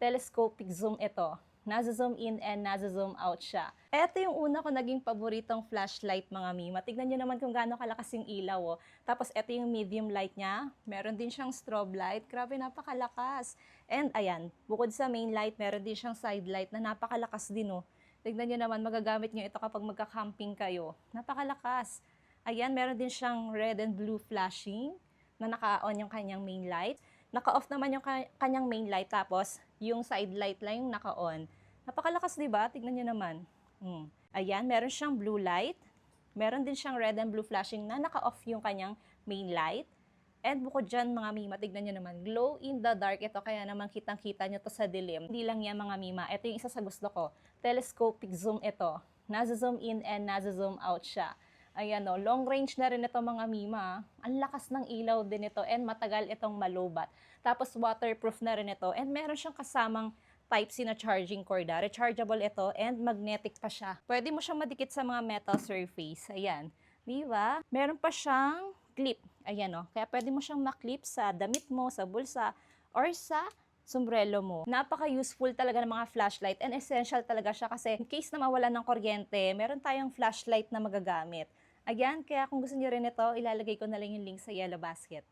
telescopic zoom ito. Nasa-zoom in and nasa-zoom out siya. Ito yung una ko naging paboritong flashlight mga mima. Tignan nyo naman kung gaano kalakas yung ilaw. Oh. Tapos ito yung medium light niya. Meron din siyang strobe light. Grabe, napakalakas. And ayan, bukod sa main light, meron din siyang side light na napakalakas din. Oh. Tignan nyo naman, magagamit nyo ito kapag magka-camping kayo. Napakalakas. Ayan, meron din siyang red and blue flashing na naka-on yung kanyang main light. Naka-off naman yung kanyang main light, tapos yung side light lang yung naka-on. Napakalakas, di ba? Tignan nyo naman. Ayan, meron siyang blue light. Meron din siyang red and blue flashing na naka-off yung kanyang main light. And bukod dyan, mga mima, tignan nyo naman, glow in the dark ito, kaya naman kitang-kita nyo to sa dilim. Hindi lang yan, mga mima. Ito yung isa sa gusto ko. Telescopic zoom ito. Nasa-zoom in and nasa-zoom out siya. Ayan o, long range na rin ito mga mima. Ang lakas ng ilaw din ito and matagal itong malobat. Tapos waterproof na rin ito and meron siyang kasamang Type-C na charging cord. Rechargeable ito and magnetic pa siya. Pwede mo siyang madikit sa mga metal surface. Ayan. Di ba? Meron pa siyang clip. Ayan o. Kaya pwede mo siyang maklip sa damit mo, sa bulsa, or sa sombrero mo. Napaka-useful talaga ng mga flashlight and essential talaga siya kasi in case na mawalan ng kuryente, meron tayong flashlight na magagamit. Ayan, kaya kung gusto niyo rin ito, ilalagay ko na lang yung link sa Yellow Basket.